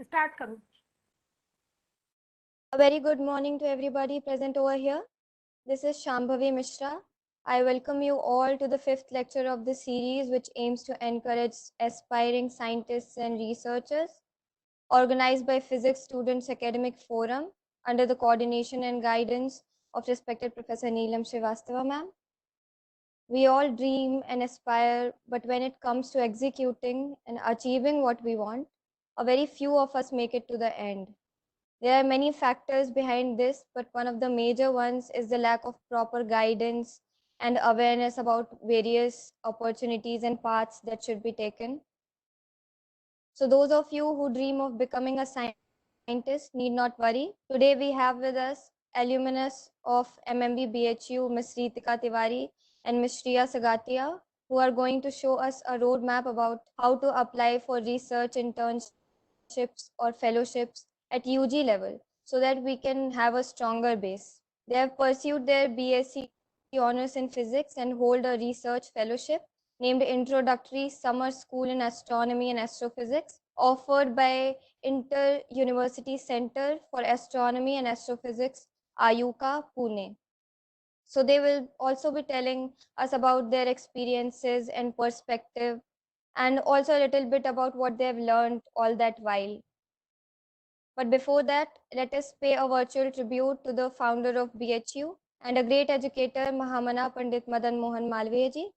Start करूं? A very good morning to everybody present over here. This is Shambhavi Mishra. I welcome you all to the fifth lecture of the series, which aims to encourage aspiring scientists and researchers, organized by Physics Students Academic Forum under the coordination and guidance of respected Professor Neelam Srivastava ma'am. We all dream and aspire, but when it comes to executing and achieving what we want, a very few of us make it to the end. There are many factors behind this, but one of the major ones is the lack of proper guidance and awareness about various opportunities and paths that should be taken. So those of you who dream of becoming a scientist need not worry. Today we have with us alumnus of MMB BHU, Ms. Ritika Tiwari and Ms. Shriya Sagatia, who are going to show us a roadmap about how to apply for research internships or fellowships at UG level so that we can have a stronger base. They have pursued their BSc honors in physics and hold a research fellowship named Introductory Summer School in Astronomy and Astrophysics, offered by Inter-University Center for Astronomy and Astrophysics, Ayuka, Pune. So they will also be telling us about their experiences and perspective, and also a little bit about what they have learned all that while. But before that, let us pay a virtual tribute to the founder of BHU and a great educator, Mahamana Pandit Madan Mohan Malviya ji.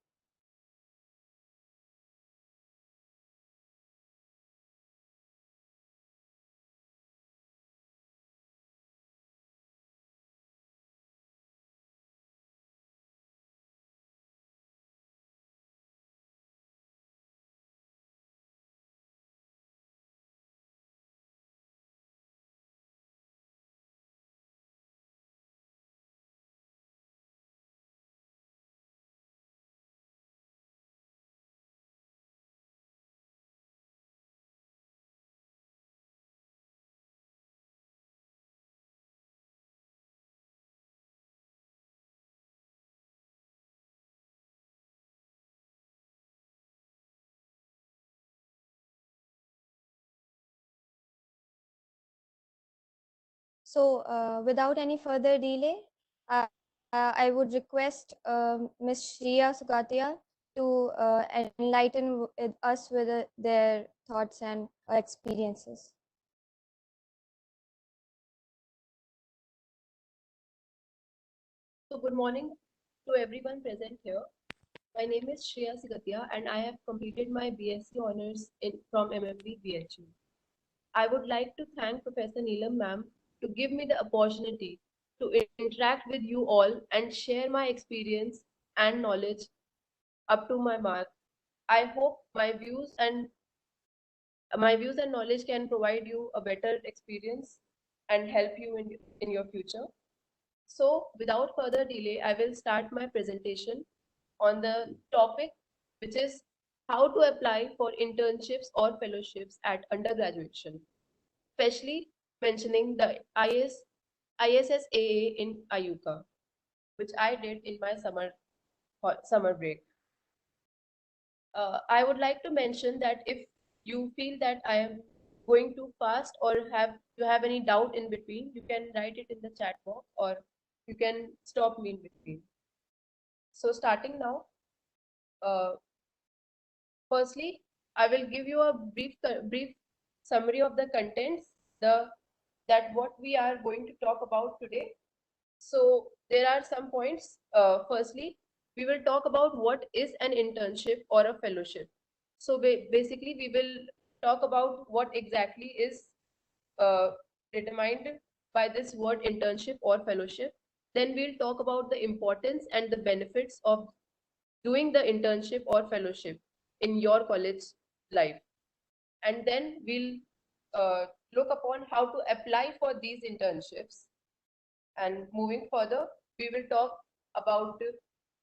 So without any further delay, uh, I would request Ms. Shriya Sugatia to enlighten us with their thoughts and experiences. So good morning to everyone present here. My name is Shreya Sigatia and I have completed my BSc Honours from MMB BHU. I would like to thank Professor Neelam ma'am to give me the opportunity to interact with you all and share my experience and knowledge up to my mark. I hope my views and knowledge can provide you a better experience and help you in your future. So without further delay, I will start my presentation on the topic, which is how to apply for internships or fellowships at undergraduation, especially mentioning the ISSAA in Ayuka, which I did in my summer break. I would like to mention that if you feel that I am going too fast or have any doubt in between, you can write it in the chat box or you can stop me in between. So starting now, uh, firstly, I will give you a brief summary of the contents, that what we are going to talk about today. So there are some points. Firstly, we will talk about what is an internship or a fellowship. So basically, we will talk about what exactly is uh, determined by this word internship or fellowship. Then we'll talk about the importance and the benefits of doing the internship or fellowship in your college life. And then we'll look upon how to apply for these internships. And moving further, we will talk about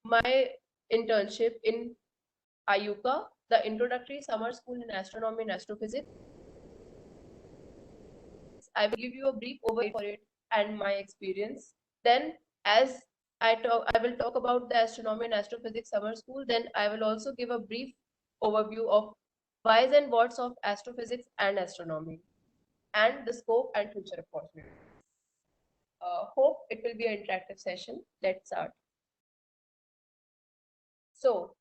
my internship in Ayuka, the Introductory Summer School in Astronomy and Astrophysics. I will give you a brief overview for it and my experience. Then, as I will talk about the Astronomy and Astrophysics Summer School. Then I will also give a brief overview of whys and whats of astrophysics and astronomy. and the scope and future opportunities. Hope it will be an interactive session. Let's start. So,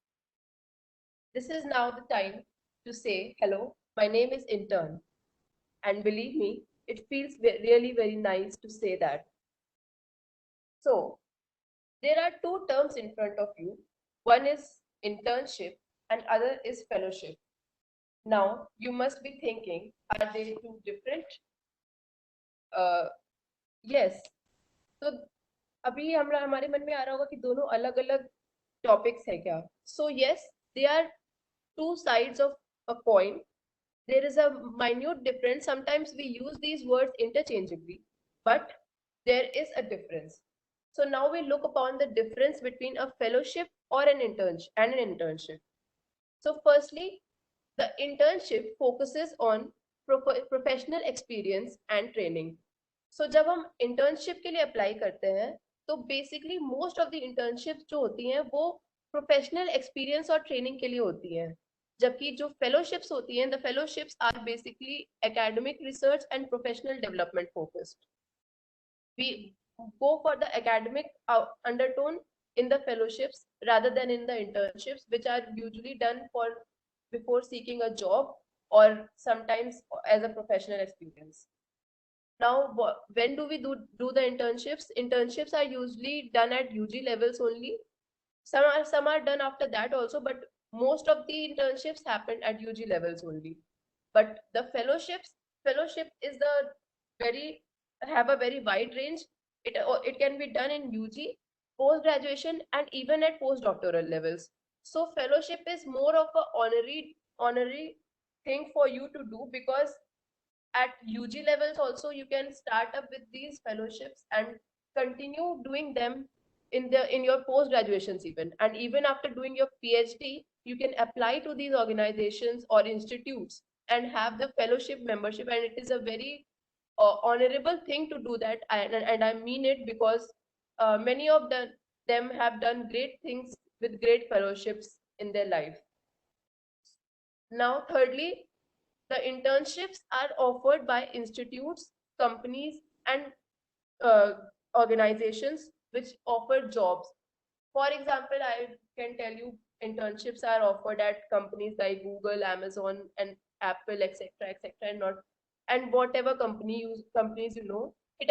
this is now the time to say hello. My name is Intern, and believe me, it feels really very nice to say that. So, there are two terms in front of you. One is internship and other is fellowship. Now, you must be thinking, are they two different? Yes. तो अभी हमारे मन में आ रहा होगा कि दोनों अलग अलग टॉपिक्स है क्या? So yes, they are two sides of a coin. There is a minute difference. Sometimes we use these words interchangeably, but there is a difference. So now we look upon the difference between a fellowship or an internship. So firstly, the internship focuses on professional experience and training. So जब हम internship के लिए apply करते हैं, तो basically most of the internships जो होती हैं वो professional experience और training के लिए होती हैं. जबकि जो fellowships होती हैं, the fellowships are basically academic research and professional development focused. We go for the academic undertone in the fellowships rather than in the internships, which are usually done for before seeking a job or sometimes as a professional experience. Now, when do we do the internships? Internships are usually done at UG levels only. Some are done after that also, but most of the internships happen at UG levels only. But the fellowship is the very have a very wide range. It can be done in UG, post graduation, and even at postdoctoral levels. So fellowship is more of a honorary thing for you to do, because at UG levels also you can start up with these fellowships and continue doing them in your post graduations even, and even after doing your PhD you can apply to these organizations or institutes and have the fellowship membership, and it is a very honorable thing to do that, and I mean it, because many of them have done great things with great fellowships in their life. Now thirdly, the internships are offered by institutes, companies, and uh, organizations which offer jobs. For example, I can tell you internships are offered at companies like Google, Amazon, and Apple, etc., etc., and whatever companies you know. It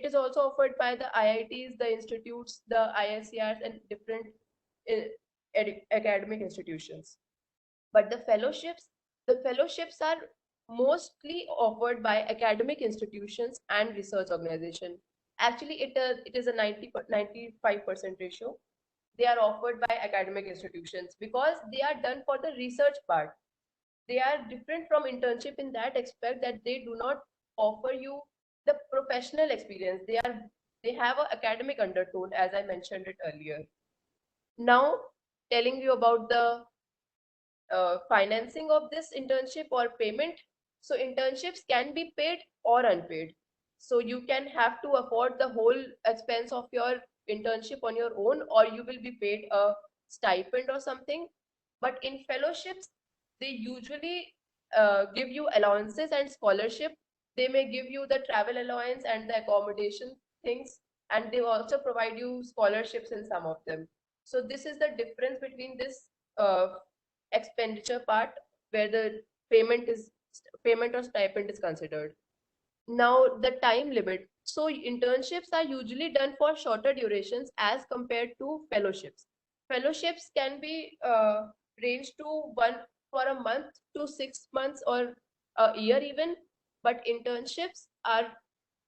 is also offered by the IITs, the institutes, the ISCRs, and different uh, academic institutions. But the fellowships are mostly offered by academic institutions and research organizations. Actually, it is a 95% ratio. They are offered by academic institutions because they are done for the research part. They are different from internship in that aspect that they do not offer you the professional experience. They have an academic undertone, as I mentioned it earlier. Now, telling you about the financing of this internship or payment. So internships can be paid or unpaid. So you can have to afford the whole expense of your internship on your own, or you will be paid a stipend or something. But in fellowships, they usually give you allowances and scholarship. They may give you the travel allowance and the accommodation things, and they also provide you scholarships in some of them. So this is the difference between this expenditure part, where the payment or stipend is considered. Now the time limit. So internships are usually done for shorter durations as compared to fellowships. Fellowships can be ranged to one for a month to 6 months or a year even, but internships are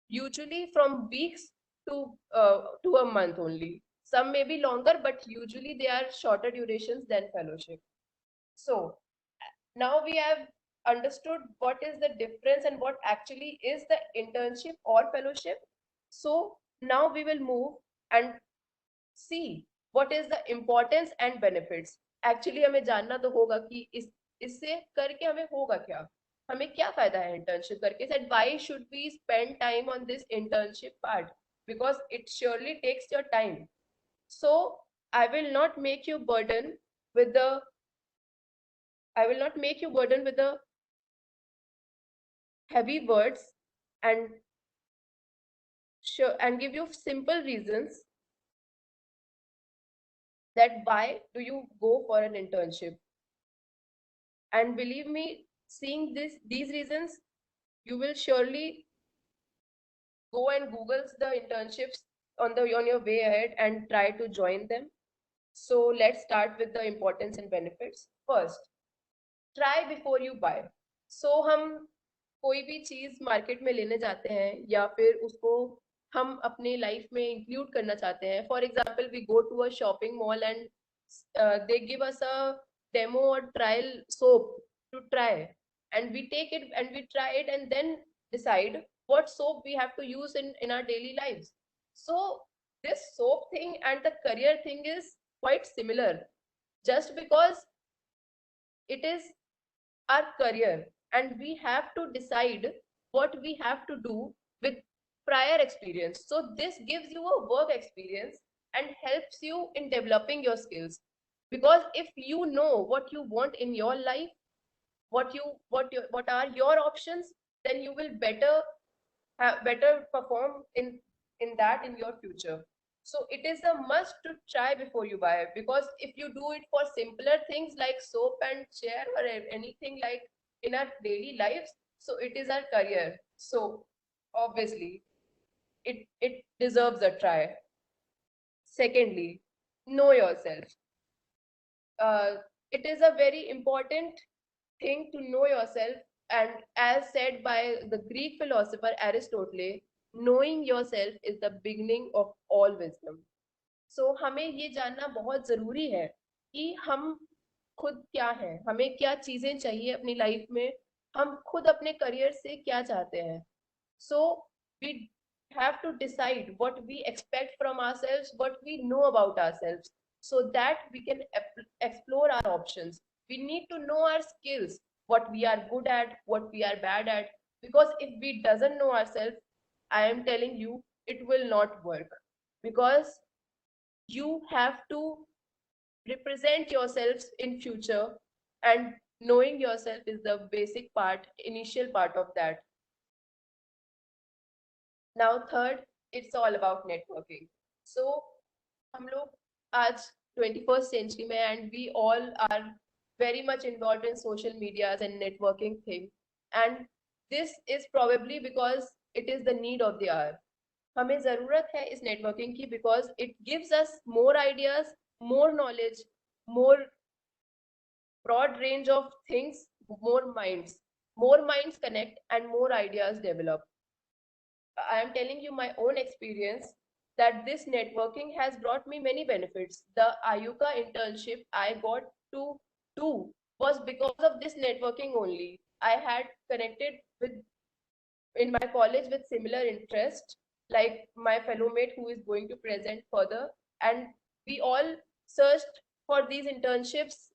usually from weeks to a month only. Some may be longer, but usually they are shorter durations than fellowship. So now we have understood what is the difference and what actually is the internship or fellowship. So now we will move and see what is the importance and benefits. Actually हमें जानना तो होगा कि इससे करके हमें होगा क्या, हमें क्या फायदा है internship करके. Said why should we spend time on this internship part, because it surely takes your time. So I will not make you burden with the heavy words and give you simple reasons that why do you go for an internship. And believe me, seeing these reasons, you will surely go and Google the internships on your way ahead and try to join them. So let's start with the importance and benefits. First, try before you buy. So हम कोई भी चीज market में लेने जाते हैं या फिर उसको हम अपने लाइफ में इंक्लूड करना चाहते हैं. For example, we go to a shopping mall and they give us a demo और trial soap to try, and we take it and we try it and then decide what soap we have to use in our daily lives. So this soap thing and the career thing is quite similar, just because it is our career and we have to decide what we have to do with prior experience. So this gives you a work experience and helps you in developing your skills, because if you know what you want in your life, what are your options, then you will better perform in that in your future. So it is a must to try before you buy, because if you do it for simpler things like soap and chair or anything like in our daily lives, so it is our career, so obviously it deserves a try. Secondly, know yourself. It is a very important thing to know yourself, and as said by the Greek philosopher Aristotle, knowing yourself is the beginning of all wisdom. So हमें ये जानना बहुत जरूरी है कि हम खुद क्या हैं, हमें क्या चीजें चाहिए अपनी लाइफ में, हम खुद अपने करियर से क्या चाहते हैं. So we have to decide what we expect from ourselves, what we know about ourselves, so that we can explore our options. We need to know our skills, what we are good at, what we are bad at, because if we doesn't know ourselves, I am telling you, it will not work, because you have to represent yourselves in future, and knowing yourself is the basic part, initial part of that. Now third, it's all about networking. So हम लोग आज 21st century में, and we all are very much involved in social medias and networking thing, and this is probably because it is the need of the hour. हमें जरूरत है इस networking की, because it gives us more ideas, more knowledge, more broad range of things, more minds connect and more ideas develop. I am telling you my own experience that this networking has brought me many benefits. The Ayuka internship I got to do was because of this networking only. I had connected with in my college with similar interest, like my fellow mate who is going to present further, and we all searched for these internships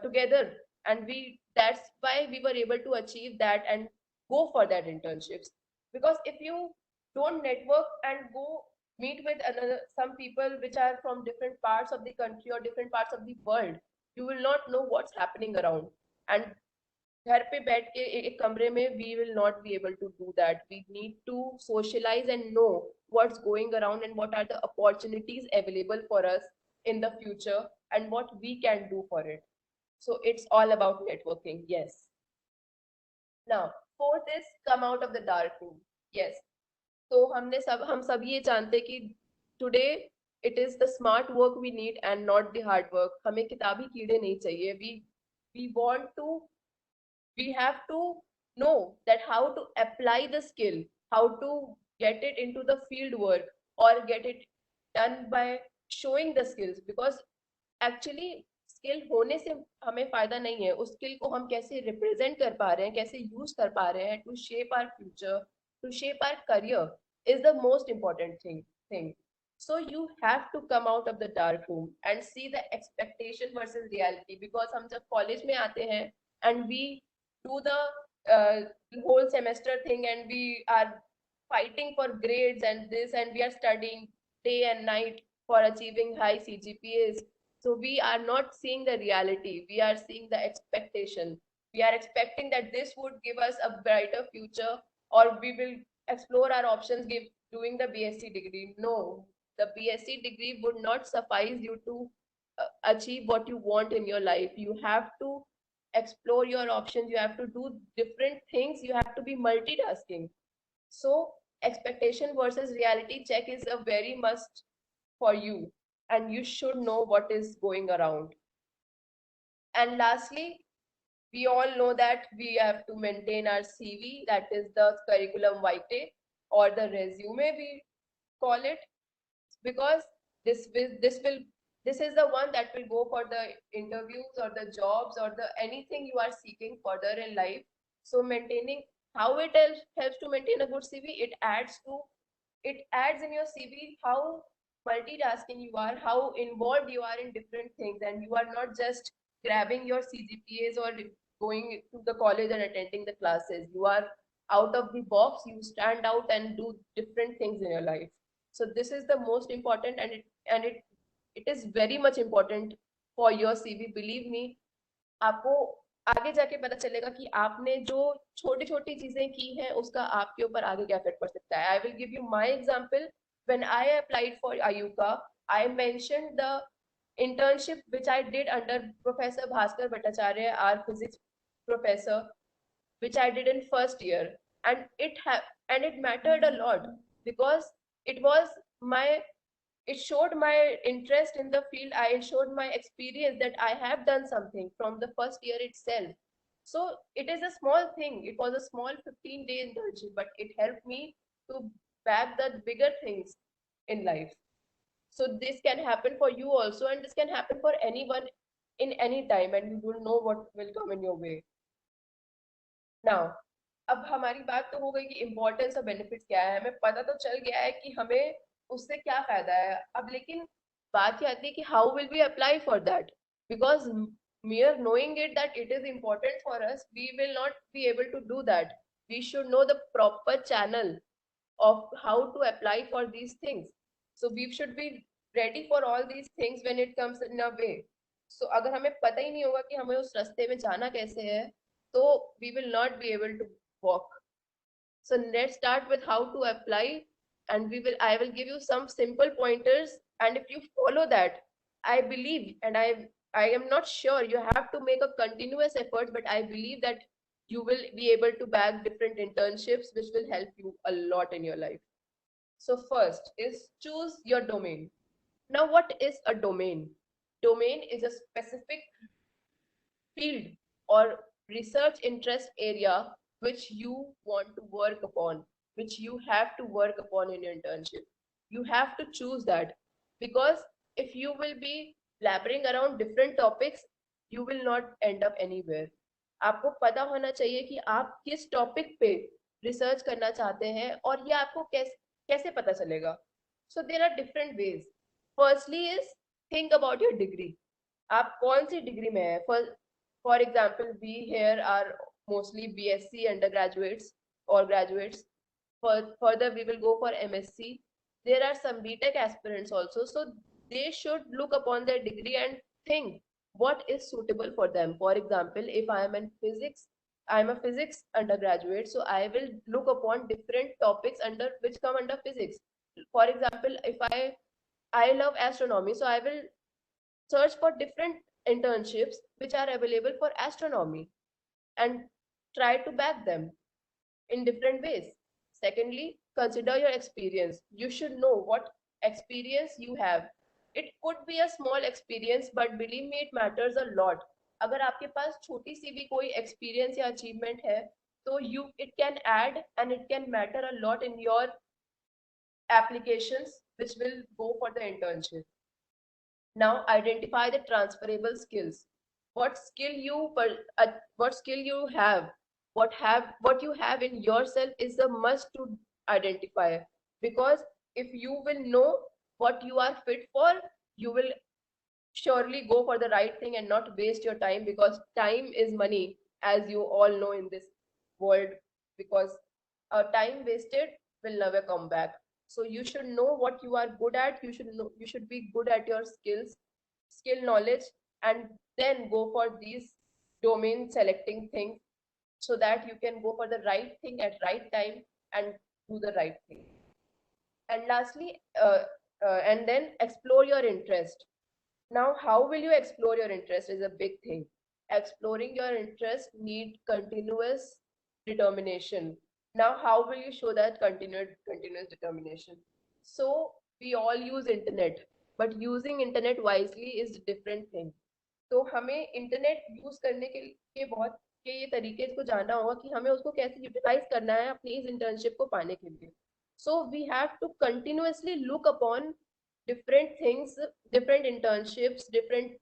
together, and we that's why we were able to achieve that and go for that internships. Because if you don't network and go meet with another some people which are from different parts of the country or different parts of the world, you will not know what's happening around. And घर पे बैठ के एक कमरे में we will not be able to do that. We need to socialize and know what's going around and what are the opportunities available for us in the future and what we can do for it. So it's all about networking. Yes. Now fourth is come out of the dark room. Yes. तो हम सब ये जानते कि today it is the smart work we need and not the hard work. हमें किताबी कीड़े नहीं चाहिए. We want to we have to know that how to apply the skill, how to get it into the field work or get it done by showing the skills. Because actually skill होने से हमें फायदा नहीं है, उस skill को हम कैसे रिप्रेजेंट कर पा रहे हैं, कैसे यूज कर पा रहे हैं to shape our future, to shape our career is the most important thing. So you have to come out of the dark room and see the expectation versus reality. Because हम जब college में आते हैं and we do the whole semester thing and we are fighting for grades and this, and we are studying day and night for achieving high CGPAs. So we are not seeing the reality, we are seeing the expectation. We are expecting that this would give us a brighter future, or we will explore our options doing the BSc degree. No, the BSc degree would not suffice you to achieve what you want in your life. You have to explore your options. You have to do different things. You have to be multitasking. So expectation versus reality check is a very must for you, and you should know what is going around. And lastly, we all know that we have to maintain our CV, that is the curriculum vitae or the resume we call it, because this is the one that will go for the interviews or the jobs or the anything you are seeking further in life. So maintaining, how it helps to maintain a good CV, it adds in your CV how multitasking you are, how involved you are in different things, and you are not just grabbing your CGPAs or going to the college and attending the classes. You are out of the box, you stand out and do different things in your life. So this is the most important, and it is very much important for your CV. Believe me, आपको आगे जाके पता चलेगा कि आपने जो छोटी छोटी चीजें की हैं उसका आपके ऊपर आगे क्या इफेक्ट पड़ सकता है. I will give you my example. When I applied for Ayuka, I mentioned the internship which I did under Professor Bhaskar Bhattacharya, our physics professor, which I did in first year, and it mattered a lot because it was my it showed my interest in the field. I showed my experience that I have done something from the first year itself. So it is a small thing. It was a small 15-day internship, but it helped me to bag the bigger things in life. So this can happen for you also, and this can happen for anyone in any time, and you will know what will come in your way. Now, अब हमारी बात तो हो गई कि importance और benefits क्या है, हमें पता तो चल गया है कि हमें उससे क्या फायदा है. अब लेकिन बात ये आती है कि how will we apply for that, because mere knowing it that it is important for us, we will not be able to do that. We should know the proper channel of how to apply for these things. So we should be ready for all these things when it comes in a way. So अगर हमें पता ही नहीं होगा कि हमें उस रास्ते में जाना कैसे है, so we will not be able to walk. So let's start with how to apply, and I will give you some simple pointers, and if you follow that, I believe, and I am not sure, you have to make a continuous effort, but I believe that you will be able to bag different internships which will help you a lot in your life. So first is choose your domain. Now what is a domain? Domain is a specific field or research interest area which you want to work upon, which you have to work upon in your internship. You have to choose that, because if you will be blabbering around different topics, you will not end up anywhere. आपको पता होना चाहिए कि आप किस topic पे research करना चाहते हैं, और ये आपको कैसे पता चलेगा. So there are different ways. Firstly is think about your degree. आप कौन सी डिग्री में है. For example, we here are mostly BSc undergraduates or graduates. Further, we will go for MSc. There are some BTech aspirants also. So they should look upon their degree and think what is suitable for them. For example, if I am in physics, I am a physics undergraduate, so I will look upon different topics under which come under physics. For example, if I love astronomy, so I will search for different internships which are available for astronomy and try to back them in different ways. Secondly, consider your experience. You should know what experience you have. It could be a small experience, but believe me, it matters a lot. अगर आपके पास छोटी सी भी कोई experience या achievement है, तो it can add and it can matter a lot in your applications which will go for the internship. Now identify the transferable skills. What skill you have, what you have in yourself is a must to identify, because if you will know what you are fit for, you will surely go for the right thing and not waste your time, because time is money, as you all know in this world, because time wasted will never come back. So you should know what you are good at. You should be good at your skill knowledge, and then go for these domain selecting thing so that you can go for the right thing at right time and do the right thing. And lastly, and then explore your interest. Now, how will you explore your interest is a big thing. Exploring your interest need continuous determination. Now, how will you show that continuous determination? So we all use internet, but using internet wisely is a different thing. तो हमें internet use करने के बहुत के ये तरीके को जानना होगा कि हमें उसको कैसे यूटिलाइज करना है अपनी इस इंटर्नशिप को पाने के लिए. So we have to continuously look upon different things, different internships, different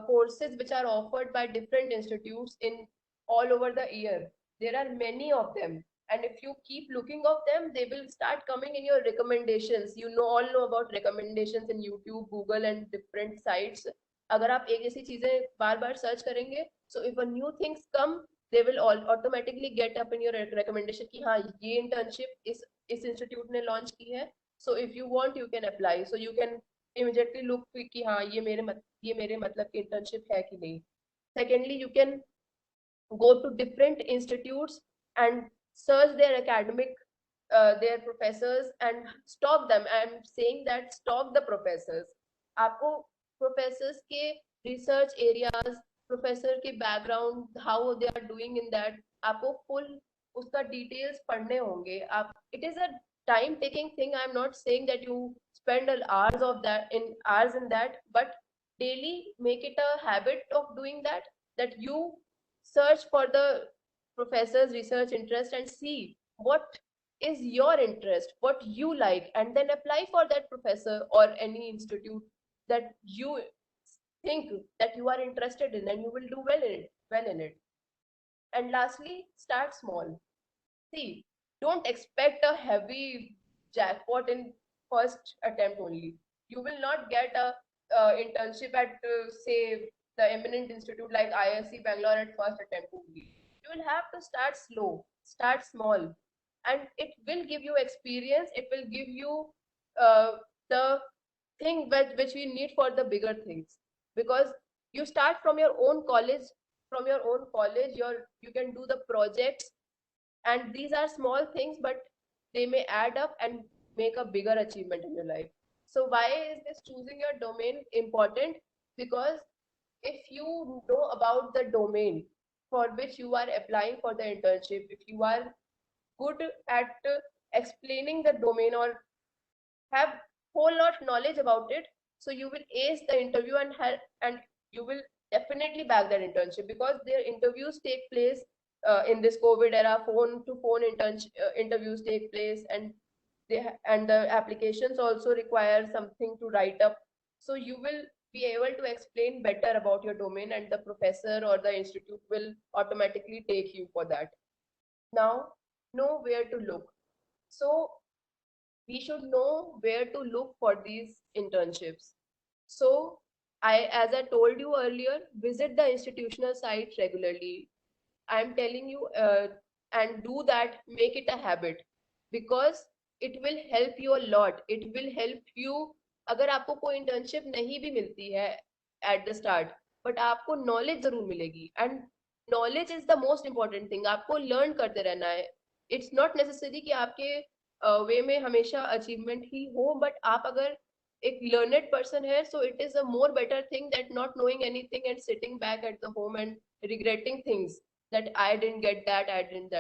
courses which are offered by different institutes in all over the year. There are many of them, and if you keep looking of them, they will start coming in your recommendations. You know, all know about recommendations in YouTube, Google, and different sites. अगर आप एक जैसी चीजें बार बार search करेंगे, so if a new things come, they will all automatically get up in your recommendation कि हाँ ये internship इस institute ने launch की है. So if you want, you can apply. So you can immediately look कि हाँ ये मेरे मतलब की internship है कि नहीं. Secondly, you can go to different institutes and search their academic their professors and stalk them. I'm saying that stalk the professors. आपको professors के research areas, professor के background, how they are doing in that, आपको full उसका details पढ़ने होंगे. आप it is a time taking thing. I'm not saying that you spend hours of that in hours in that, but daily make it a habit of doing that, that you search for the professor's research interest and see what is your interest, what you like, and then apply for that professor or any institute that you think that you are interested in, and you will do well in it. And lastly, start small. See, don't expect a heavy jackpot in first attempt only. You will not get a internship at say the eminent institute like ISC Bangalore at first attempt only. You will have to start slow, start small, and it will give you experience. It will give you the thing which we need for the bigger things, because you start from your own college. From your own college, you can do the projects, and these are small things, but they may add up and make a bigger achievement in your life. So why is this choosing your domain important? Because if you know about the domain for which you are applying for the internship, if you are good at explaining the domain or have whole lot knowledge about it, so you will ace the interview and you will definitely bag that internship, because their interviews take place in this COVID era. Phone to phone interviews take place, and and the applications also require something to write up. So you will be able to explain better about your domain, and the professor or the institute will automatically take you for that. Now, know where to look. So we should know where to look for these internships. So as I told you earlier, visit the institutional site regularly. I'm telling you, and do that, make it a habit, because it will help you a lot. It will help you. अगर आपको कोई internship नहीं भी मिलती है at the start, but आपको knowledge जरूर मिलेगी, and knowledge is the most important thing. आपको learn करते रहना है. It's not necessary कि आपके वे में हमेशा achievement ही हो, but आप अगर एक learned person है, so it is a more better thing that not knowing anything and sitting back at the home and regretting things that I didn't get that, I didn't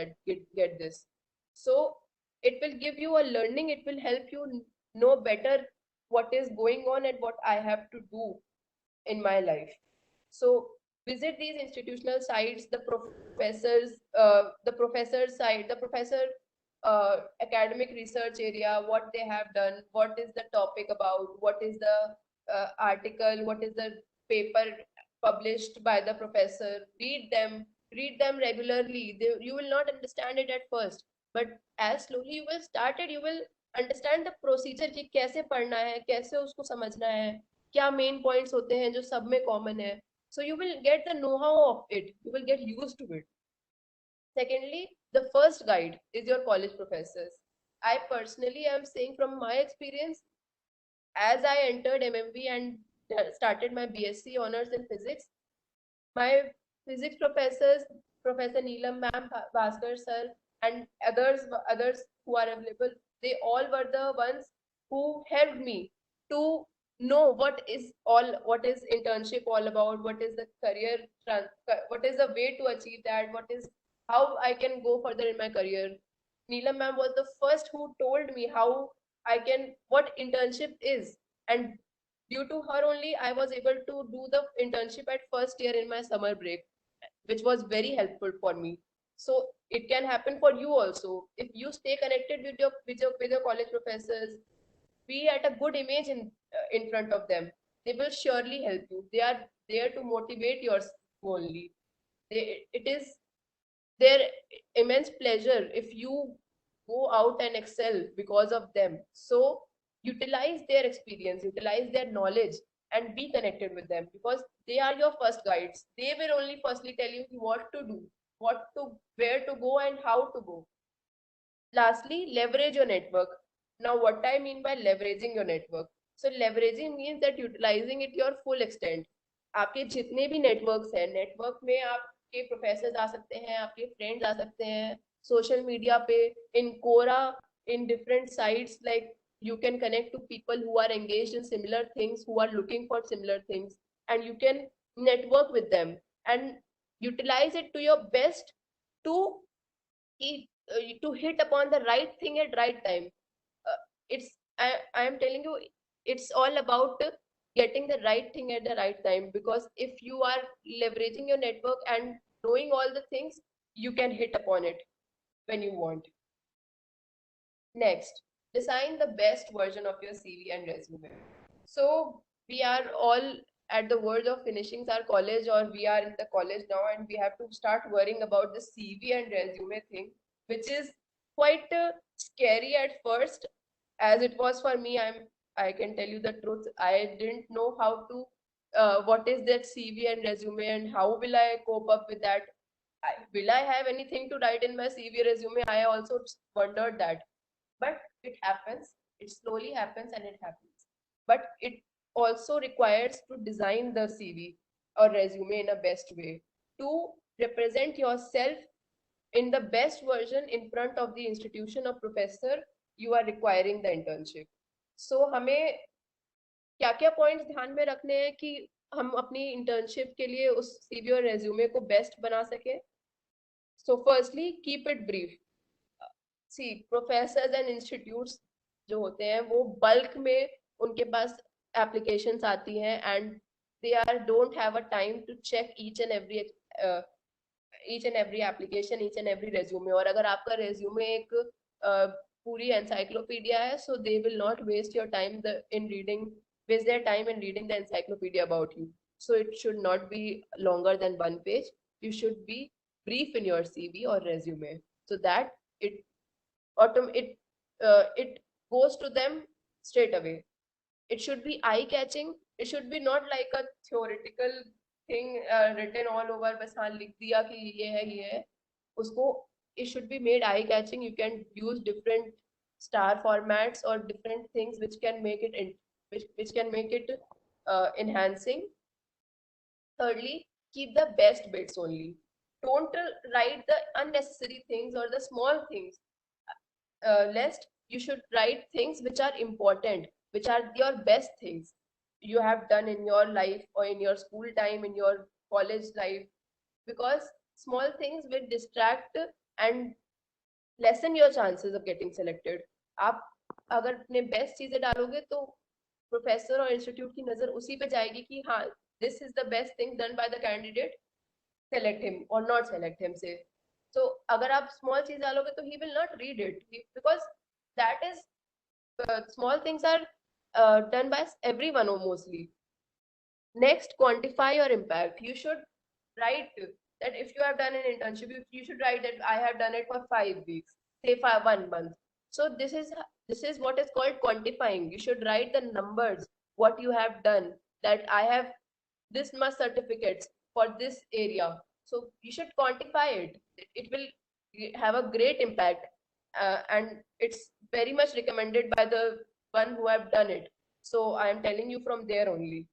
get this. So it will give you a learning, it will help you know better what is going on and what I have to do in my life. So visit these institutional sites, the professor's site, the professor academic research area, what they have done, what is the topic about, what is the article, what is the paper published by the professor. Read them regularly. You will not understand it at first, but as slowly you will start it, you will understand the procedure कि कैसे पढ़ना है, कैसे उसको समझना है, क्या main points होते हैं जो सब में common है. So you will get the know-how of it. You will get used to it. Secondly, the first guide is your college professors. I personally am saying from my experience, as I entered MMB and started my BSc honors in physics, my physics professors, Professor Neelam ma'am, Bhaskar sir, and others who are available, they all were the ones who helped me to know what is internship all about, what is the what is the way to achieve that, what is how I can go further in my career. Neelam ma'am was the first who told me how I can what internship is, and due to her only I was able to do the internship at first year in my summer break, which was very helpful for me. So it can happen for you also if you stay connected with your college professors. Be at a good image in front of them. They will surely help you. They are there to motivate your only. It is their immense pleasure if you go out and excel because of them. So utilize their experience, utilize their knowledge, and be connected with them because they are your first guides. They will only firstly tell you what to do, where to go, and how to go. Lastly, leverage your network. Now, what I mean by leveraging your network? So, leveraging means that utilizing it your full extent. आपके जितने भी networks हैं, network में आपके professors आ सकते हैं, आपके friends आ सकते हैं, social media पे, in Quora, in different sites, like you can connect to people who are engaged in similar things, who are looking for similar things, and you can network with them and utilize it to your best to to hit upon the right thing at right time. It's I am telling you, it's all about getting the right thing at the right time, because if you are leveraging your network and knowing all the things, you can hit upon it when you want. Next, design the best version of your CV and resume. So we are all at the verge of finishing our college, or we are in the college now, and we have to start worrying about the CV and resume thing, which is quite scary at first, as it was for me. I can tell you the truth. I didn't know how to what is that CV and resume, and how will I cope up with that. Will I have anything to write in my CV resume? I also wondered that, but it happens. It slowly happens, and it happens. But it also requires to design the CV or resume in a best way to represent yourself in the best version in front of the institution or professor you are requiring the internship. So हमें क्या क्या points ध्यान में रखने हैं कि हम अपनी इंटर्नशिप के लिए उस सीवी और रेज्यूमे को बेस्ट बना सके. So firstly keep it brief. See professors and institutes जो होते हैं वो बल्क में उनके पास एप्लीकेशंस आती हैं, and they are don't have a time to check each and every application, each and every resume. और अगर आपका रेज्यूमे एक पूरी एनसाइक्लोपीडिया है, so they will not waste your time in reading waste their time in reading the encyclopedia about you. So it should not be longer than one page. You should be brief in your CV or resume, so that it it goes to them straight away. It should be eye catching. It should be not like a theoretical thing written all over. बस हाँ लिख दिया कि ये है उसको. It should be made eye catching. You can use different star formats or different things which can make it which can make it enhancing. Thirdly, keep the best bits only. Don't write the unnecessary things or the small things. Lest you should write things which are important, which are your best things you have done in your life or in your school time, in your college life, because small things will distract and lessen your chances of getting selected. आप अगर अपने best चीजें डालोगे तो professor और institute की नजर उसी पे जाएगी कि हाँ, this is the best thing done by the candidate, select him or not select him, say. So अगर आप small चीज डालोगे तो he will not read it, because that is small things are done by everyone or mostly. Next, quantify your impact. You should write that if you have done an internship, you should write that I have done it for 5 weeks, say 1 month. So this is what is called quantifying. You should write the numbers, what you have done, that I have this much certificates for this area. So you should quantify it. It will have a great impact, and it's very much recommended by the one who have done it. So I am telling you from there only.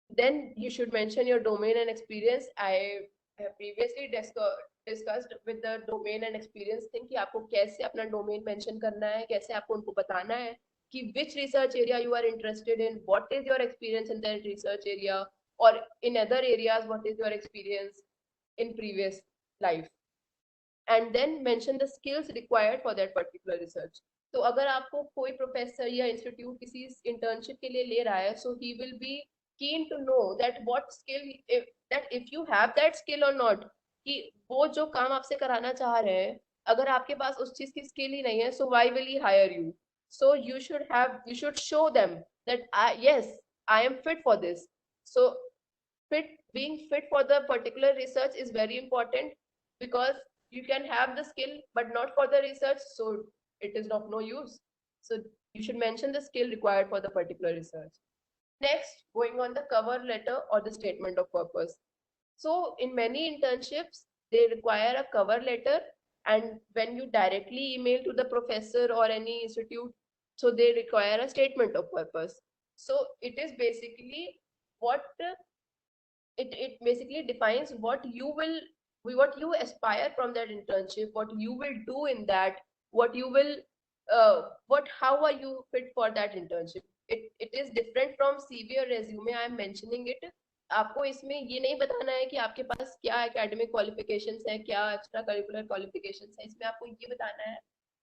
Then you should mention your domain and experience. I previously discussed with the domain and experience thing कि आपको कैसे अपना domain mention करना है, कैसे आपको उनको बताना है कि which research area you are interested in, what is your experience in that research area, or in other areas what is your experience in previous life, and then mention the skills required for that particular research. तो अगर आपको कोई professor या institute किसी internship के लिए ले रहा है, so he will be keen to know that what skill, that if you have that skill or not, कि वो जो काम आपसे कराना चाह रहे हैं, अगर आपके पास उस चीज की स्किल ही नहीं है, so why will he hire you? So you should show them that yes, I am fit for this. So being fit for the particular research is very important, because you can have the skill but not for the research, so it is of no use. So you should mention the skill required for the particular research. Next, going on the cover letter or the statement of purpose. So in many internships, they require a cover letter, and when you directly email to the professor or any institute, so they require a statement of purpose. So it is basically what it basically defines what you aspire from that internship, what you will do in that, what you will what how are you fit for that internship. It is different from CV or resume. I am mentioning it. आपको इसमें ये नहीं बताना है कि आपके पास क्या academic qualifications है, क्या एक्स्ट्रा करिकुलर क्वालिफिकेशंस है, इसमें आपको ये बताना है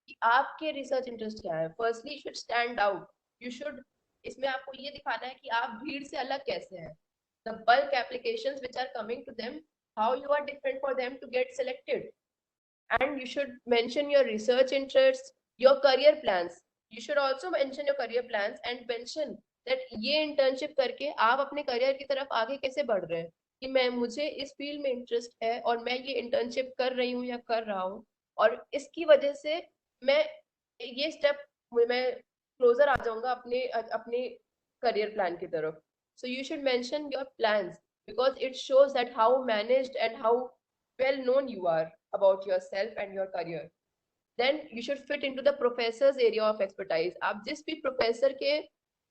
कि आपके रिसर्च इंटरेस्ट क्या है. Firstly you should stand out. You should इसमें आपको ये दिखाना है कि आप भीड़ से अलग कैसे हैं. The bulk applications which are coming to them, how you are different for them to get selected. And you should mention your research interests, your career plans. You should also mention your career plans and mention that ये internship करके आप अपने career की तरफ आगे कैसे बढ़ रहे हैं, कि मैं मुझे इस फील्ड में इंटरेस्ट है और मैं ये इंटर्नशिप कर रही हूँ या कर रहा हूँ, और इसकी वजह से मैं ये स्टेप मैं क्लोजर आ जाऊंगा अपने अपने करियर प्लान की तरफ. So you should mention your plans, because it shows that how managed and how well known you are about yourself and your career. Then you should fit into the professor's area of expertise. आप जिस भी professor के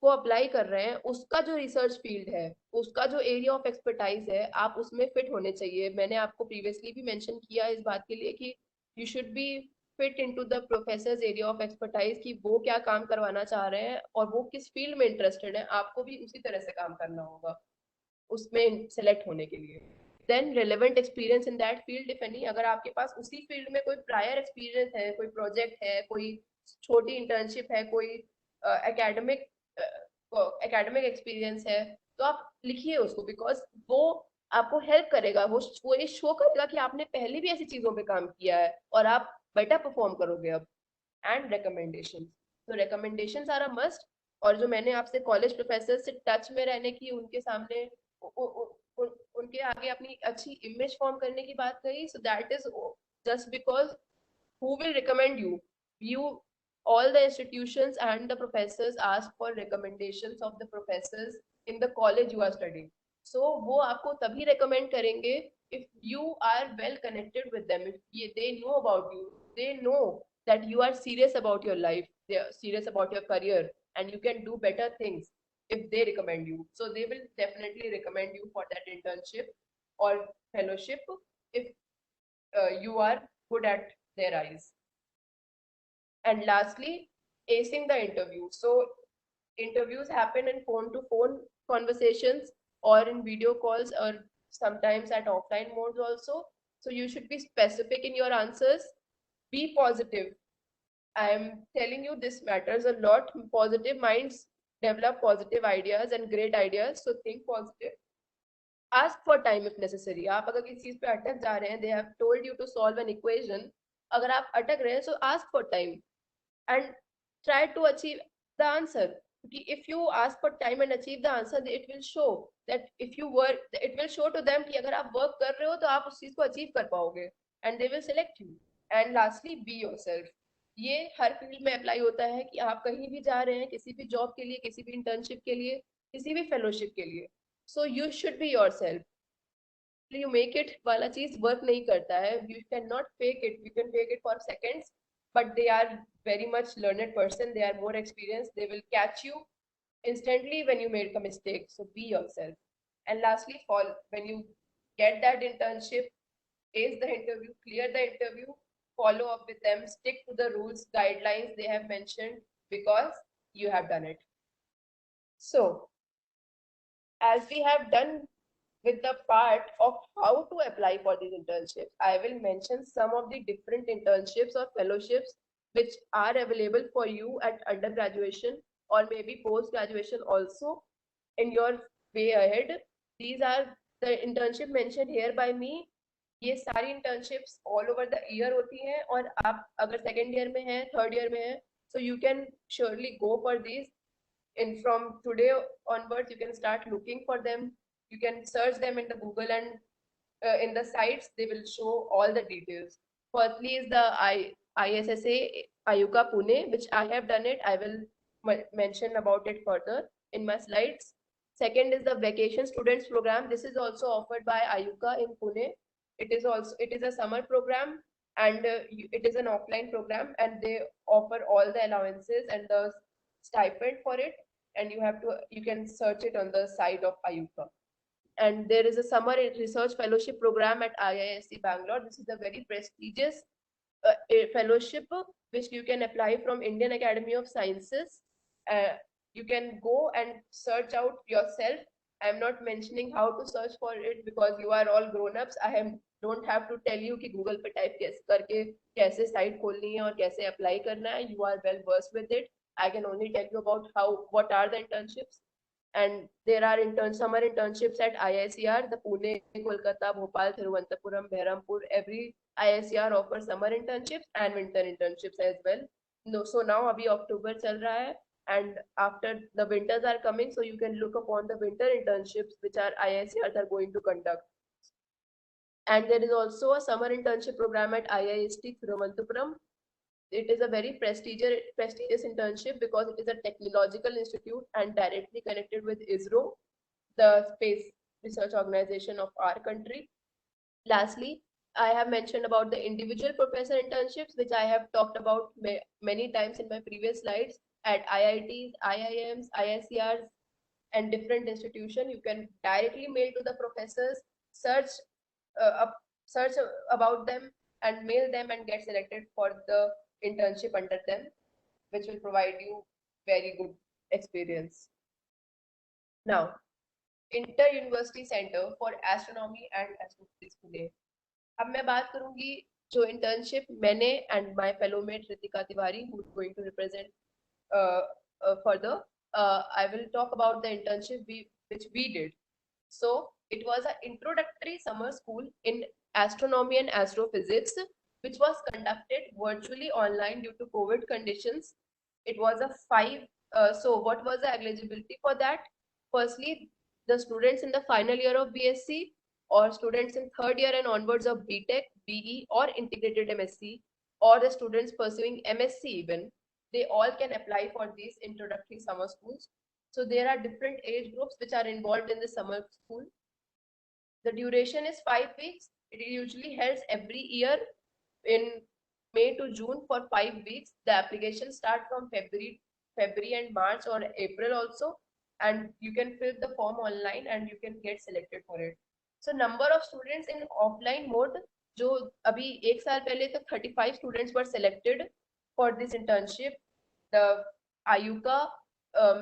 को apply कर रहे हैं, उसका जो रिसर्च फील्ड है, उसका जो एरिया ऑफ एक्सपर्टाइज है, आप उसमें फिट होने चाहिए. मैंने आपको प्रीवियसली भी मेंशन किया इस बात के लिए कि you should be fit into the professors area of expertise, कि वो क्या काम करवाना चाह रहे हैं और वो किस फील्ड में इंटरेस्टेड है, आपको भी उसी तरह से काम करना होगा उसमें सेलेक्ट होने के लिए. Then relevant experience in that field if any. अगर आपके पास उसी फील्ड में कोई प्रायर एक्सपीरियंस है, कोई प्रोजेक्ट है, कोई छोटी इंटर्नशिप है, कोई एकेडमिक एकेडमिक एक्सपीरियंस है, तो आप लिखिए उसको, बिकॉज वो आपको हेल्प करेगा. वो ये शो करेगा कि आपने पहले भी ऐसी चीजों पे काम किया है और आप बेटर परफॉर्म करोगे अब. And recommendation. तो रिकमेंडेशंस आर अ मस्ट. और जो मैंने आपसे कॉलेज प्रोफेसर से टच में रहने की, उनके सामने उनके आगे अपनी अच्छी इमेज फॉर्म करने की बात कही, so that is just because who will recommend you. You all the institutions and the professors ask for recommendations of the professors in the college you are studying. So वो आपको तभी recommend करेंगे if you are well connected with them, if they know about you, they know that you are serious about your life, they are serious about your career, and you can do better things if they recommend you. So they will definitely recommend you for that internship or fellowship if you are good at their eyes. And lastly, acing the interview. So interviews happen in phone to phone conversations or in video calls or sometimes at offline modes also. So you should be specific in your answers. Be positive. I am telling you this matters a lot. Positive minds develop positive ideas and great ideas. So think positive. Ask for time if necessary. आप अगर किसी चीज पे अटक जा रहे हैं, they have told you to solve an equation. अगर आप अटक रहे हैं, so ask for time and try to achieve the answer. If you ask for time and achieve the answer, it will show that if you work, it will show to them कि अगर आप work कर रहे हो तो आप उस चीज को achieve कर पाओगे, and they will select you. And lastly, be yourself. ये हर फील्ड में अप्लाई होता है कि आप कहीं भी जा रहे हैं, किसी भी जॉब के लिए, किसी भी इंटर्नशिप के लिए, किसी भी फेलोशिप के लिए, so you should be yourself. You make it वाला चीज वर्क नहीं करता है. You cannot fake it. You can fake it for seconds, but they are very much learned person. They are more experienced. They will catch you instantly when you make a mistake. So be yourself. And lastly, when you get that internship ace the interview, clear the interview, follow up with them, stick to the rules, guidelines they have mentioned because you have done it. So, as we have done with the part of how to apply for these internships, I will mention some of the different internships or fellowships which are available for you at undergraduation or maybe post graduation also in your way ahead. These are the internship mentioned here by me. ये सारी internships all over the year होती हैं और आप अगर second year में हैं, third year में हैं, so you can surely go for these. And from today onwards, you can start looking for them. You can search them in the Google, and in the sites they will show all the details. Firstly is the ISSA Ayuka Pune, which I have done it. I will mention about it further in my slides. Second is the Vacation Students Program. This is also offered by Ayuka in Pune. It is a summer program, and it is an offline program, and they offer all the allowances and the stipend for it, and you can search it on the site of Ayuka. And there is a summer research fellowship program at IISc Bangalore. This is a very prestigious a fellowship which you can apply from Indian Academy of Sciences. You can go and search out yourself. I'm not mentioning how to search for it because you are all grown-ups. Don't have to tell you कि Google पे type करके कैसे site खोलनी है और कैसे apply करना है. You are well versed with it. I can only tell you about what are the internships. And there are summer internships at IICR, the Pune, Kolkata, Bhopal, Thiruvananthapuram, Behrampur. Every IICR offers summer internships and winter internships as well. No, so now abhi October chal raha hai, and after the winters are coming, so you can look upon the winter internships which our IICRs are going to conduct. And there is also a summer internship program at IIST Thiruvananthapuram. It is a very prestigious internship because it is a technological institute and directly connected with ISRO, the space research organization of our country. Lastly, I have mentioned about the individual professor internships, which I have talked about many times in my previous slides at IITs, IIMs, IICRs, and different institutions. You can directly mail to the professors, search search about them and mail them and get selected for the internship under them, which will provide you very good experience. Now, Inter University Center for Astronomy and Astrophysics Pune. अब मैं बात करूंगी जो internship मैंने and my fellow mate Ritika Tiwari, who is going to represent further. I will talk about the internship which we did. So it was an introductory summer school in astronomy and astrophysics, which was conducted virtually online due to COVID conditions. It was a so what was the eligibility for that? Firstly, the students in the final year of BSc or students in third year and onwards of BTech, BE or integrated MSc, or the students pursuing MSc even, they all can apply for these introductory summer schools. So there are different age groups which are involved in the summer school. The duration is 5 weeks. It usually held every year in May to June for 5 weeks. The application starts from February and March or April also, and you can fill the form online and you can get selected for it. So number of students in offline mode, जो अभी एक साल पहले तक 35 students were selected for this internship. The Ayuka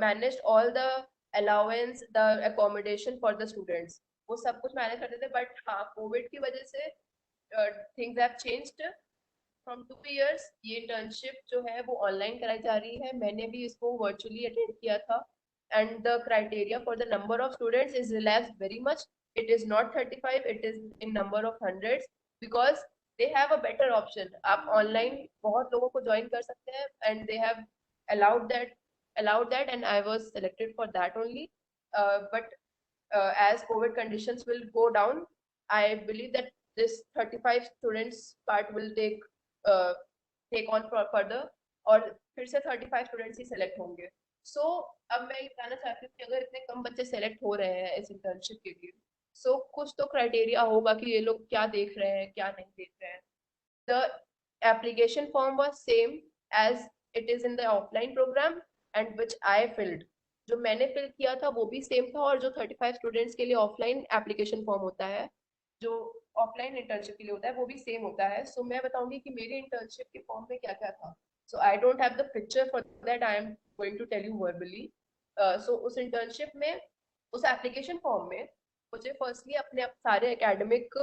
managed all the allowance, the accommodation for the students. वो सब कुछ manage करते थे, बट हाँ कोविड की वजह से things have changed. From 2 years ये इंटर्नशिप जो है वो ऑनलाइन कराई जा रही है. मैंने भी इसको वर्चुअली अटेंड किया था, and the criteria for the number of students is relaxed very much. It is not 35, it is in number of hundreds because they have a better option. आप online बहुत लोगों को join कर सकते हैं, and they have allowed that, and I was selected for that only. But as COVID conditions will go down, I believe that this 35 students part will take on further, और फिर से 35 students ही select होंगे. So अब मैं ये कहना चाहती हूँ कि अगर इतने कम बच्चे select हो रहे हैं इस internship के लिए, so कुछ तो criteria होगा कि ये लोग क्या देख रहे हैं, क्या नहीं देख रहे हैं. The application form was same as it is in the offline program, and which I filled. जो मैंने fill किया था वो भी same था, और जो 35 students के लिए offline application form होता है, जो ऑफलाइन इंटर्नशिप के लिए होता है वो भी सेम होता है. सो मैं बताऊंगी कि मेरे इंटर्नशिप के फॉर्म में क्या क्या था. So I don't have the picture for that, I am going to tell you verbally. So उस इंटर्नशिप में, उस एप्लीकेशन फॉर्म में मुझे फर्स्टली अपने सारे एकेडमिक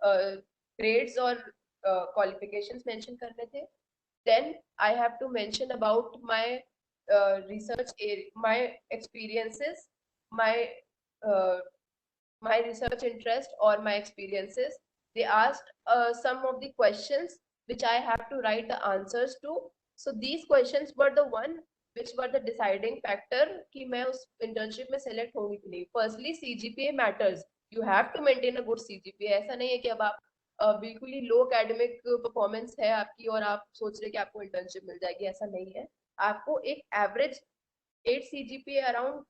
ग्रेड्स और क्वालिफिकेशंस मेंशन करने थे. Then I have to mention about my research area, my experiences, my uh, my research interest or my experiences. They asked some of the questions which I have to write the answers to. So these questions were the one which were the deciding factor कि मैं उस internship में select होंगी कि नहीं. Firstly, CGPA matters. You have to maintain a good CGPA. ऐसा नहीं है कि अब आप बिल्कुल ही लो एकेडमिक परफॉर्मेंस है आपकी और आप सोच रहे कि आपको इंटर्नशिप मिल जाएगी, ऐसा नहीं है. आपको एक एवरेज 8 CGPA अराउंड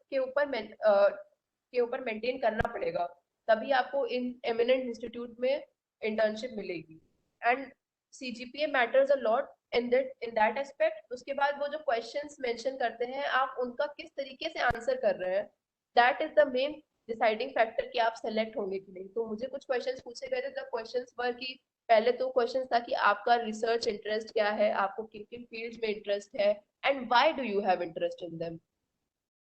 के ऊपर मेंटेन करना पड़ेगा, तभी आपको इन एमिनेंट इंस्टीट्यूट में इंटर्नशिप मिलेगी. And CGPA matters a lot in that aspect. उसके बाद वो जो क्वेश्चंस मेंशन करते हैं आप उनका किस तरीके से आंसर कर रहे हैं, that is the main deciding factor कि आप सेलेक्ट होंगे कि नहीं. तो मुझे कुछ क्वेश्चंस पूछे गए थे. द क्वेश्चंस वर कि पहले तो क्वेश्चन था कि आपका रिसर्च इंटरेस्ट क्या है, आपको किन किन फील्ड्स में इंटरेस्ट है, and why do you have interest in them.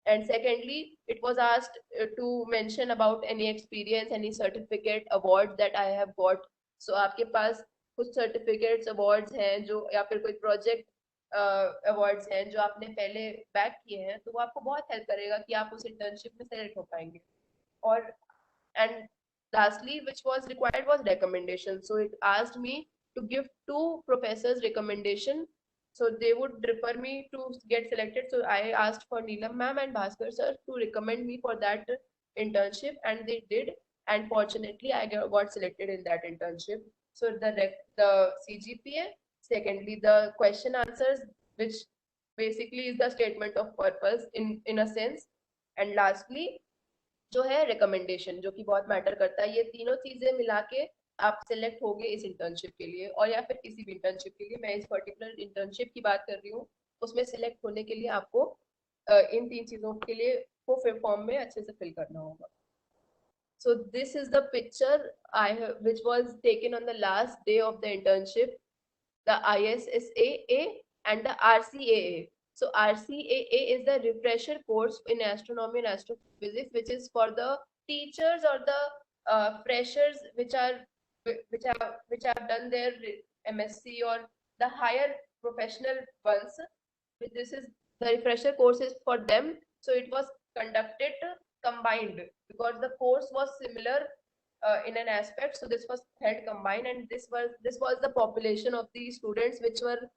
And secondly, it was asked to mention about any experience, any certificate, awards that I have got. So आपके पास कुछ certificates, awards हैं जो, या फिर कोई project awards हैं जो आपने पहले बैक किए हैं, तो वो आपको बहुत हेल्प करेगा कि आप उस internship में select हो पाएंगे. और and lastly, which was required was recommendation. So it asked me to give 2 professors recommendation, so they would refer me to get selected. So I asked for Neelam ma'am and Bhaskar sir to recommend me for that internship, and they did. And fortunately, I got selected in that internship. So the CGPA, secondly the question answers, which basically is the statement of purpose in a sense, and lastly जो है recommendation, जो कि बहुत matter करता है. ये तीनों चीजें मिला के आप सिलेक्ट होगे इस इंटर्नशिप के लिए, और या फिर किसी भी इंटर्नशिप के लिए. मैं इस पर्टिकुलर इंटर्नशिप की बात कर रही हूँ. उसमें सिलेक्ट होने के लिए आपको इन 3 चीजों के लिए वो फॉर्म में अच्छे से फिल करना होगा. So this is the picture which was taken on the last day of the internship, the ISSAA and the RCAA. So RCAA is the refresher course in astronomy and astrophysics, which is for the teachers or the freshers which have done their MSc or the higher professional ones. This is the refresher courses for them. So it was conducted combined because the course was similar in an aspect. So this was held combined, and this was the population of the students which were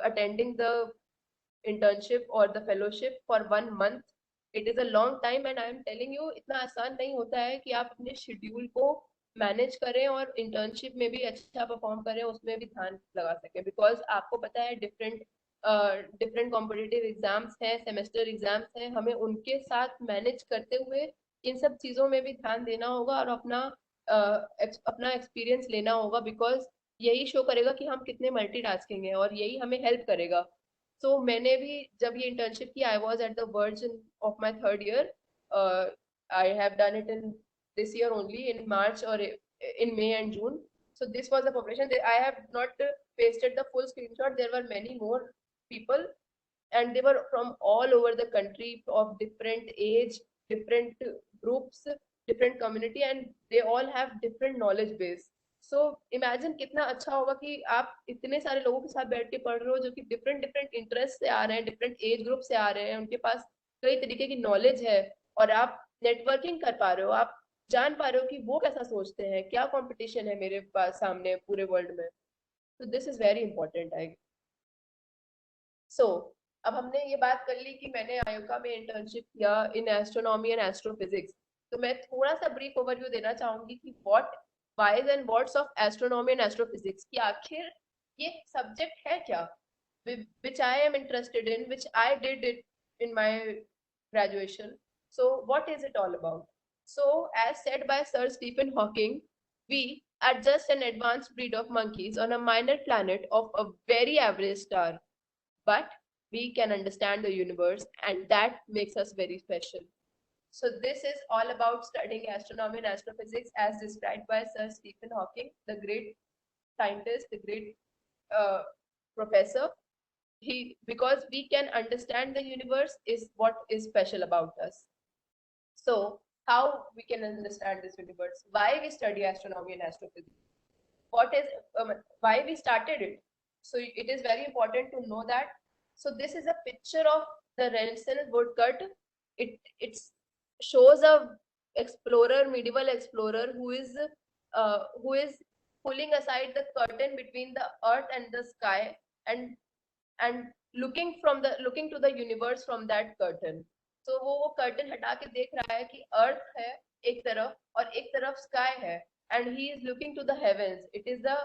attending the internship or the fellowship for 1 month. It is a long time, and I am telling you, इतना आसान नहीं होता है कि आप अपने schedule को manage करें और इंटर्नशिप में भी अच्छा परफॉर्म करें, उसमें भी ध्यान लगा सकें. बिकॉज आपको पता है डिफरेंट कॉम्पिटिटिव एग्जाम्स हैं, सेमेस्टर एग्जाम्स हैं, हमें उनके साथ मैनेज करते हुए इन सब चीज़ों में भी ध्यान देना होगा और अपना एक्सपीरियंस लेना होगा. बिकॉज यही शो करेगा कि हम कितने मल्टीटास्किंग हैं और यही हमें हेल्प करेगा. सो मैंने भी जब ये इंटर्नशिप की, I was at the virgin of my 3rd year. I have done it in this year only in March or in May and June. So this was the population. I have not pasted the full screenshot. There were many more people, and they were from all over the country, of different age, different groups, different community, and they all have different knowledge base. So imagine कितना अच्छा होगा कि आप इतने सारे लोगों के साथ बैठ के पढ़ रहे हो जो कि डिफरेंट डिफरेंट इंटरेस्ट से आ रहे हैं, डिफरेंट एज ग्रुप से आ रहे हैं, उनके पास कई तरीके की नॉलेज है, और आप नेटवर्किंग कर पा रहे हो, आप जान पा रहे हो कि वो कैसा सोचते हैं, क्या कंपटीशन है मेरे पास सामने पूरे वर्ल्ड में. तो दिस इज वेरी इंपॉर्टेंट. आई सो अब हमने ये बात कर ली कि मैंने आयोका में इंटर्नशिप किया इन एस्ट्रोनॉमी एंड एस्ट्रोफिजिक्स. तो मैं थोड़ा सा ब्रीफ ओवरव्यू देना चाहूंगी कि what wise and what's of astronomy and astrophysics, कि आखिर ये सब्जेक्ट है क्या, which I am interested in, which I did it in my graduation. So what is it all about? So as said by Sir Stephen Hawking, we are just an advanced breed of monkeys on a minor planet of a very average star, but we can understand the universe, and that makes us very special. So this is all about studying astronomy and astrophysics as described by Sir Stephen Hawking, the great scientist, the great uh, professor. Because we can understand the universe is what is special about us. So how we can understand this universe? Why we study astronomy and astrophysics? What is why we started it? So it is very important to know that. So this is a picture of the Renaissance woodcut. It shows a explorer, medieval explorer, who is pulling aside the curtain between the earth and the sky, and and looking to the universe from that curtain. So वो curtain हटा के देख रहा है कि अर्थ है एक तरफ और एक तरफ स्काई है, and he is looking to the heavens. It is the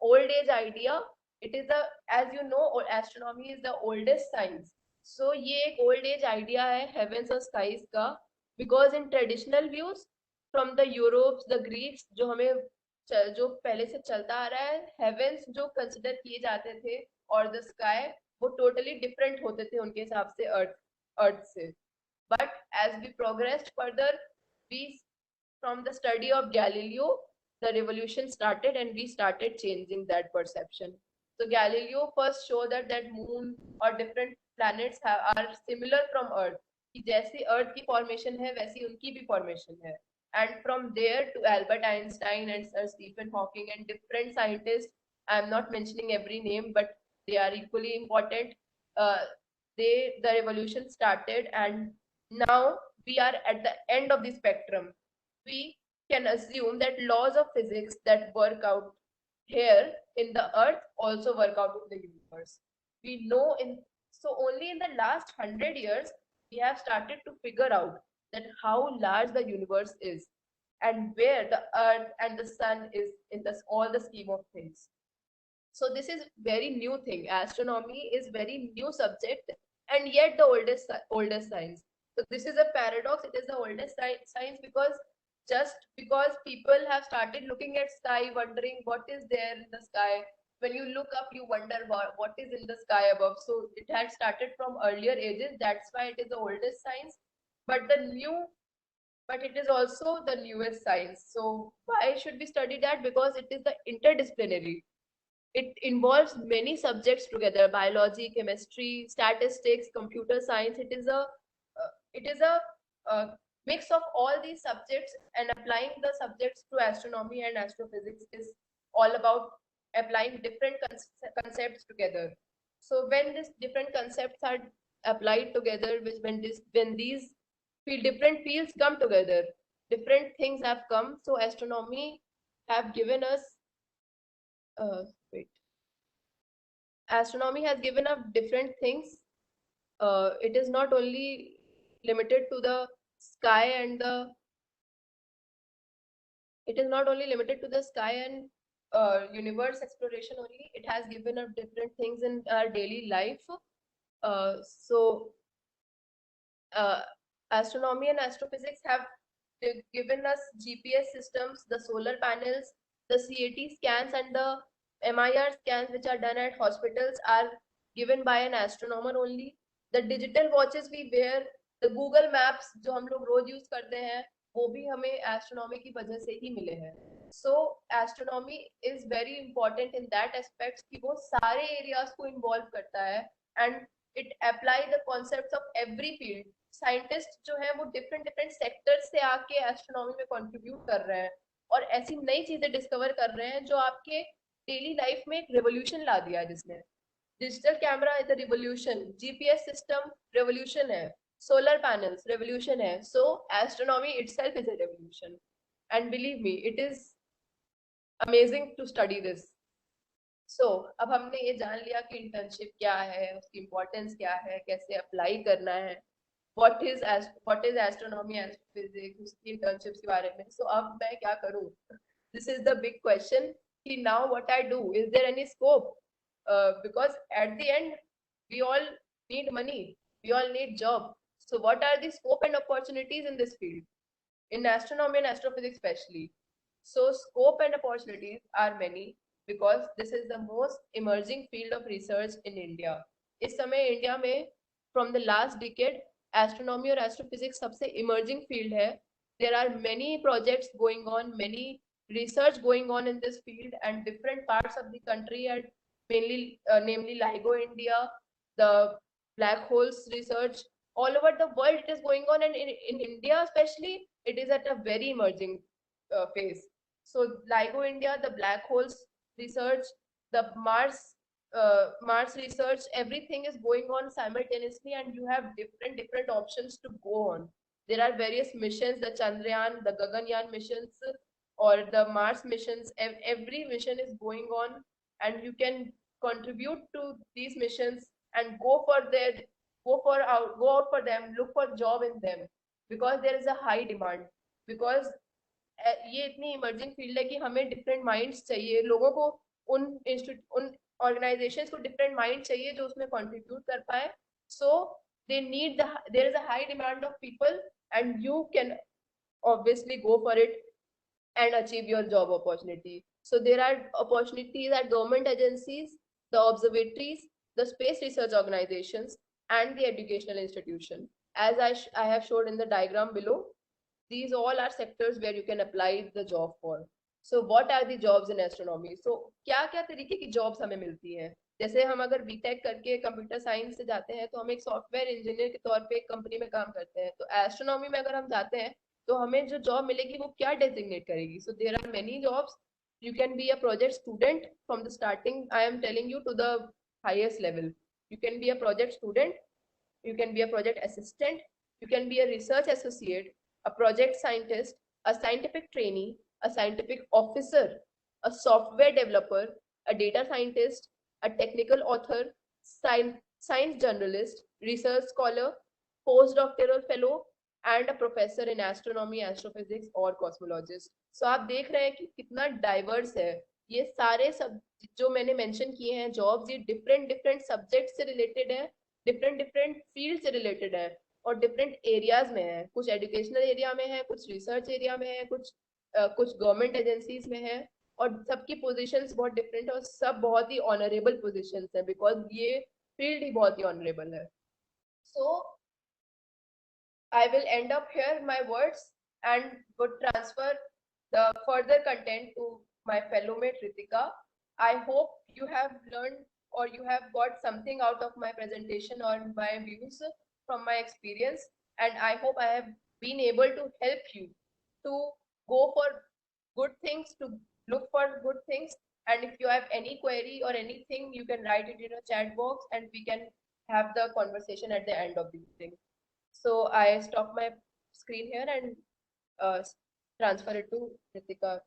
old age idea. It is the, as you know, astronomy is the oldest science. So ये एक old age idea है heavens और skies का, because in traditional views from the Europes, the Greeks, जो पहले से चलता आ रहा है, heavens जो consider किए जाते थे और the sky वो totally different होते थे उनके हिसाब से अर्थ से. But as we progressed further, we from the study of Galileo, the revolution started and we started changing that perception. So Galileo first showed that moon or different planets are similar from Earth. कि जैसी Earth की formation है वैसी उनकी भी formation है. And from there to Albert Einstein and Sir Stephen Hawking and different scientists, I am not mentioning every name, but they are equally important. Uh, the revolution started, and now we are at the end of the spectrum. We can assume that laws of physics that work out here in the earth also work out in the universe. We know in so only in the last 100 years we have started to figure out that how large the universe is and where the earth and the sun is in this all the scheme of things. So this is very new thing. Astronomy is very new subject and yet the oldest science. So this is a paradox. It is the oldest science because just because people have started looking at sky, wondering what is there in the sky. When you look up, you wonder what is in the sky above. So it had started from earlier ages. That's why it is the oldest science. But but it is also the newest science. So why should we study that? Because it is the interdisciplinary. It involves many subjects together: biology, chemistry, statistics, computer science. It is a mix of all these subjects, and applying the subjects to astronomy and astrophysics is all about applying different concepts together. So when these different concepts are applied together, when these different fields come together, different things have come. So astronomy have given us wait astronomy has given up different things. It is not only limited to the sky and the it is not only limited to the sky and universe exploration only. It has given up different things in our daily life. So uh, astronomy and astrophysics have given us GPS systems, the solar panels, the CAT scans, and the MIR scans, which are done at hospitals, are given by an astronomer only. The digital watches we wear, the Google Maps जो हम लोग रोज use करते हैं, वो भी हमें astronomy की वजह से ही मिले हैं. So astronomy is very important in that aspect कि वो सारे areas को involve करता है, and it apply the concepts of every field. Scientist जो है वो डिफरेंट डिफरेंट सेक्टर्स से आके एस्ट्रोनॉमी में कंट्रीब्यूट कर रहे हैं और ऐसी नई चीजें डिस्कवर कर रहे हैं जो आपके डेली लाइफ में एक रेवोल्यूशन ला दिया है. जिसने digital camera is a revolution, GPS system revolution है, सोलर पैनल्स रेवोल्यूशन है. So astronomy itself is a revolution, and believe me it is amazing to study this. So अब हमने ये जान लिया कि इंटर्नशिप क्या है, उसकी इम्पोर्टेंस क्या है, कैसे अप्लाई करना है, what is astronomy, astrophysics, उसकी internships के बारे में. So अब मैं क्या करूँ? This is the big question. कि now what I do? Is there any scope? Because at the end we all need money, we all need job. So what are the scope and opportunities in this field, in astronomy and astrophysics especially? So scope and opportunities are many because this is the most emerging field of research in India. इस समय India में from the last decade astronomy और astrophysics सबसे emerging field है. There are many projects going on, many research going on in this field, and different parts of the country are mainly namely LIGO India, the black holes research, all over the world it is going on, and in India especially it is at a very emerging phase. So LIGO India, the black holes research, the Mars research, everything is going on simultaneously, and you have different options to go on. There are various missions, the Chandrayaan, the Gaganyaan missions, or the Mars missions. Every mission is going on, and you can contribute to these missions and go out for them, look for job in them, because there is a high demand. Because ये इतनी emerging field है कि हमें different minds चाहिए, लोगों को उन organisations को डिफरेंट माइंड चाहिए जो उसमें कंट्रीब्यूट कर पाए. So they need there is a high demand of people, and you can obviously go for it and achieve your job opportunity. So there are opportunities at government agencies, the observatories, the space research organizations, and the educational institution. As I have showed in the diagram below, these all are sectors where you can apply the job for. So what are the jobs in astronomy? So क्या क्या तरीके की jobs हमें मिलती हैं? जैसे हम अगर बीटेक करके कंप्यूटर साइंस से जाते हैं तो हम एक सॉफ्टवेयर इंजीनियर के तौर पे एक कंपनी में काम करते हैं. तो एस्ट्रोनॉमी में अगर हम जाते हैं तो हमें जो जॉब मिलेगी वो क्या डेजिग्नेट करेगी? So there are many jobs. You can be a project student from the starting. I am telling you to the highest level. You can be a project student, you can be a project assistant, you can be a research associate, a project scientist, a scientific trainee, a scientific officer, a software developer, a data scientist, a technical author, science journalist, research scholar, postdoctoral fellow, and a professor in astronomy, astrophysics और cosmologist. So आप देख रहे हैं कि कितना diverse है. ये सारे सब जो मैंने मेंशन किए हैं जॉब्स, ये डिफरेंट सब्जेक्ट से रिलेटेड है, डिफरेंट फील्ड से रिलेटेड है, और डिफरेंट एरियाज में है. कुछ एजुकेशनल एरिया में है, कुछ रिसर्च एरिया में है, कुछ गवर्नमेंट एजेंसीज में है, और सबकी पोजीशंस बहुत डिफरेंट है, और सब बहुत ही ऑनरेबल पोजीशंस है, बिकॉज ये फील्ड ही बहुत ही ऑनरेबल है. सो I will end up here my words and would transfer the further content to my fellow mate Ritika. I hope you have learned or you have got something out of my presentation or my views from my experience, and I hope I have been able to help you to go for good things, to look for good things. And if you have any query or anything, you can write it in a chat box and we can have the conversation at the end of the meeting. So I stop my screen here and transfer it to Ritika.